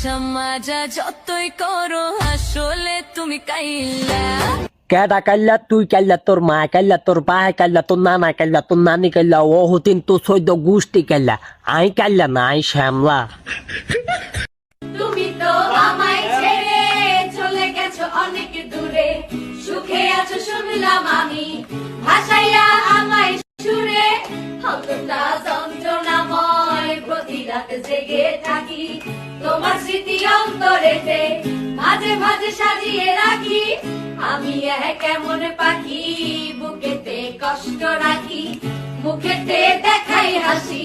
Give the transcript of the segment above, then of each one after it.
মাজা যতই করো আসলে তুমি কাইল্লা কেডা কাইল্লা তুই কাইল্লা তোর মা কাইল্লা তোর বাহে কাইল্লা তোর নানা কাইল্লা তোর নানি কাইল্লা ও হতিন তো সৈদ্য গোষ্ঠী কাইল্লা আই কাইল্লা না আই শ্যামলা। তুমি তো আমায় ছেড়ে চলে গেছো অনেক দূরে সুখে আছো শুনলাম আমি ভাসাইয়া আমায় সুরে কতটা যন্ত্রণাময় প্রতি রাত জেগে থাকি তোমার স্মৃতি অন্তরেতে মাঝে মাঝে সাজিয়ে রাখি আমি কেমন পাখি বুকেতে কষ্ট রাখি মুখেতে দেখাই হাসি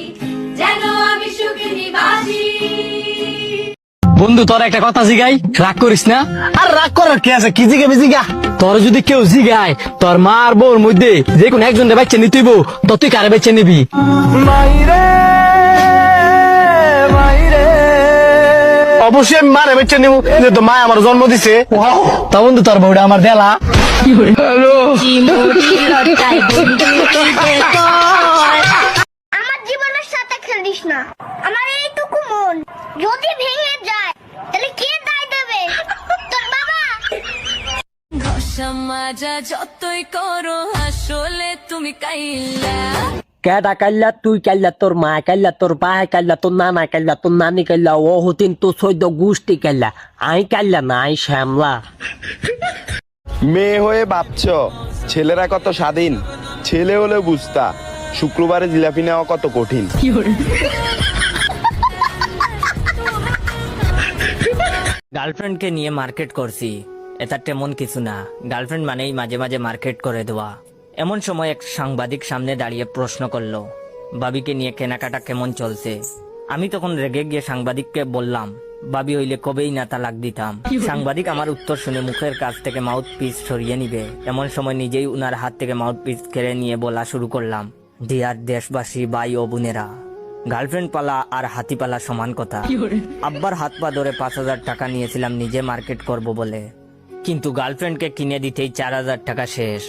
যেন আমি সুখে নিবাসী। বন্ধু তোর একটা কথা জিগাই, রাগ করিস না। আর রাগ করার কি আছে, কি জিগে বিজিগা। তোর যদি কেউ জিগায় তোর মা আর বউর মধ্যে যে কোনো একজন বাচ্চা নিতেইব, তো তুই কারে বাচ্চা নিবি? মাইরে মাইরে অবশ্যই আমি মারে বেচে নিব, যেহেতু মা আমার জন্ম দিছে। তা বন্ধু তোর বউটা আমার দেলা। হ্যালো আমার জীবনের সাথে খেলিস না, আমার এইটুকু মন যদি ভেঙে যায় তাহলে কে দায় দেবে? তোর বাবা। মাজা যতই করো আসলে তুমি কাইল্লা কেডা কাইল্লা তুই কাইল্লা তোর মা কাইল্লা তোর বাহে কাইল্লা তোর নানা কাইল্লা তোর নানি কাইল্লা ও হতিন তো সৈদ্য গোষ্ঠী কাইল্লা আই কাইল্লা না আই শ্যামলা। মেয়ে হয়ে ভাবছ ছেলেরা কত স্বাধীন, ছেলে হলে বুঝতা শুক্রবারে জিলাপি নেওয়া কত কঠিন। গার্লফ্রেন্ডকে নিয়ে মার্কেট করছি, এটা তেমন কিছু না। গার্লফ্রেন্ড মানেই মাঝে মাঝে মার্কেট করে দেওয়া। এমন সময় এক সাংবাদিক সামনে দাঁড়িয়ে প্রশ্ন করলো, বাবিকে নিয়ে কেনাকাটা কেমন চলছে? আমি তখন রেগে গিয়ে সাংবাদিককে বললাম, বাবি হইলে কবেই না তালাক দিতাম। সাংবাদিক আমার উত্তর শুনে মুখের কাছ থেকে মাউথ পিস সরিয়ে নিবে এমন সময় নিজেই উনার হাত থেকে মাউথ পিস কেড়ে নিয়ে বলা শুরু করলাম, ডিয়ার দেশবাসী ভাই ও বোনেরা, গার্লফ্রেন্ড পালা আর হাতি পালা সমান কথা। আব্বার হাত পা ধরে 5,000 টাকা নিয়েছিলাম নিজে মার্কেট করব বলে, কিন্তু গার্লফ্রেন্ডকে কিনে দিতেই 4,000 টাকা শেষ।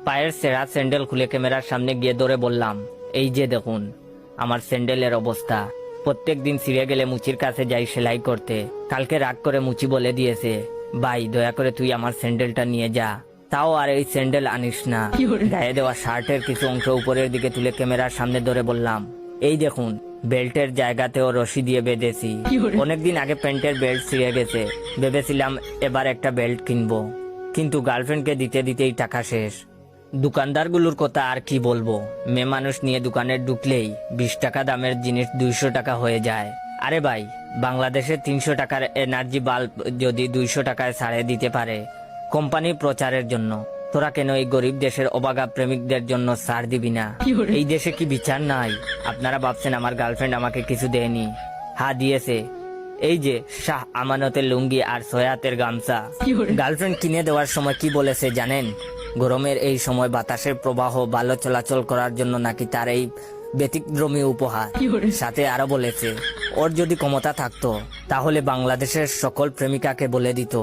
পায়ের সেরা স্যান্ডেল খুলে ক্যামেরার সামনে গিয়ে ধরে বললাম, এই যে দেখুন আমার স্যান্ডেলের অবস্থা। প্রত্যেক দিন ছিঁড়ে গেলে মুচির কাছে যাই সেলাই করতে। কালকে রাগ করে মুচি বলে দিয়েছে, ভাই দয়া করে তুই আমার স্যান্ডেলটা নিয়ে যা। তাও আর এই স্যান্ডেল আনিস না। গায়ে দেওয়া শার্টের কিছু অংশ উপরের দিকে তুলে ক্যামেরার সামনে ধরে বললাম, এই দেখুন বেল্টের জায়গাতেও রশি দিয়ে বেঁধেছি। অনেকদিন আগে প্যান্টের বেল্ট ছিঁড়ে গেছে, ভেবেছিলাম এবার একটা বেল্ট কিনবো, কিন্তু গার্লফ্রেন্ডকে দিতে দিতেই টাকা শেষ। দোকানদারগুলোর কথা আর কি বলবো, মেয়ে মানুষ নিয়ে দোকানে ঢুকলেই 20 টাকা দামের জিনিস 200 টাকা হয়ে যায়। আরে ভাই, বাংলাদেশে 300 টাকার এনার্জি বাল্ব যদি 200 টাকায় ছাড়ে দিতে পারে কোম্পানি প্রচারের জন্য, তোরা কেন এই গরিব দেশের অবাগা প্রেমিকদের জন্য ছাড় দিবি না? এই দেশে কি বিচার নাই? আপনারা ভাবছেন আমার গার্লফ্রেন্ড আমাকে কিছু দেয়নি? হ্যাঁ দিয়েছে, এই যে শাহ আমানতের লুঙ্গি আর সয়াতের গামছা। গার্লফ্রেন্ড কিনে দেওয়ার সময় কি বলেছে জানেন? গরমের এই সময় বাতাসের প্রবাহ ভালো চলাচল করার জন্য নাকি তার এই ব্যতিক্রমী উপহার। সাথে আরো বলেছে, ওর যদি ক্ষমতা থাকতো তাহলে বাংলাদেশের সকল প্রেমিকাকে বলে দিত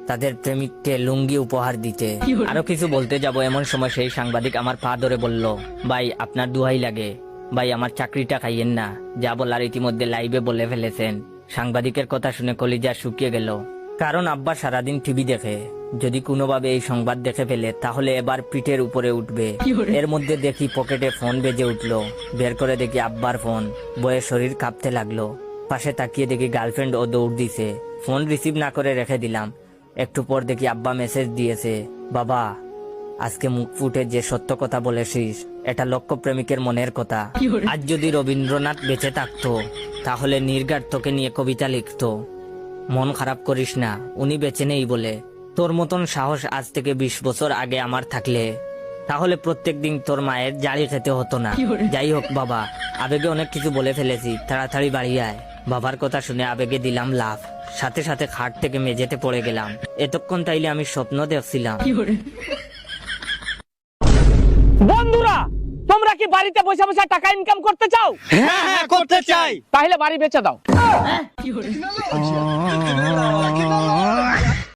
তাদের প্রেমিককে লুঙ্গি উপহার দিতে। আরো কিছু বলতে যাব এমন সময় সেই সাংবাদিক আমার পা ধরে বলল, ভাই আপনার দুহাই লাগে, ভাই আমার চাকরিটা খাইয়েন না। যা বলার ইতিমধ্যে লাইভে বলে ফেলেছেন। সাংবাদিকের কথা শুনে কলিজা শুকিয়ে গেল, কারণ আব্বা সারাদিন টিভি দেখে। যদি কোনোভাবে এই সংবাদ দেখে ফেলে তাহলে এবার পিঠের উপরে উঠবে। এর মধ্যে দেখি পকেটে ফোন বেজে উঠলো, বের করে দেখি আব্বার ফোন। বয়ে শরীর কাঁপতে লাগলো। পাশে তাকিয়ে দেখি গার্লফ্রেন্ড ও দৌড় দিছে। ফোন রিসিভ না করে রেখে দিলাম। একটু পর দেখি আব্বা মেসেজ দিয়েছে, বাবা আজকে মুখ ফুটে যে সত্য কথা বলেছিস এটা লক্ষ প্রেমিকের মনের কথা। আজ যদি রবীন্দ্রনাথ বেঁচে থাকতো তাহলে নির্ঘাত তোকে নিয়ে কবিতা লিখতো। মন খারাপ করিস না, উনি বেঁচে নেই বলে। তোর মতন সাহস আজ থেকে 20 বছর আগে আমার থাকলে তাহলে প্রত্যেকদিন তোর মায়ের জালি খেতে হতো না। যাই হোক বাবা, আবেগে অনেক কিছু বলে ফেলেছি, তাড়াতাড়ি বাড়ি আয়। বাবার কথা শুনে আবেগে দিলাম লাফ, সাথে সাথে খাট থেকে মেঝেতে পড়ে গেলাম। এতক্ষণ তাইলে আমি স্বপ্ন দেখছিলাম। বন্ধুরা, তোমরা কি বাড়িতে বসে বসে টাকা ইনকাম করতে চাও? হ্যাঁ করতে চাই। তাহলে বাড়ি বেচে দাও।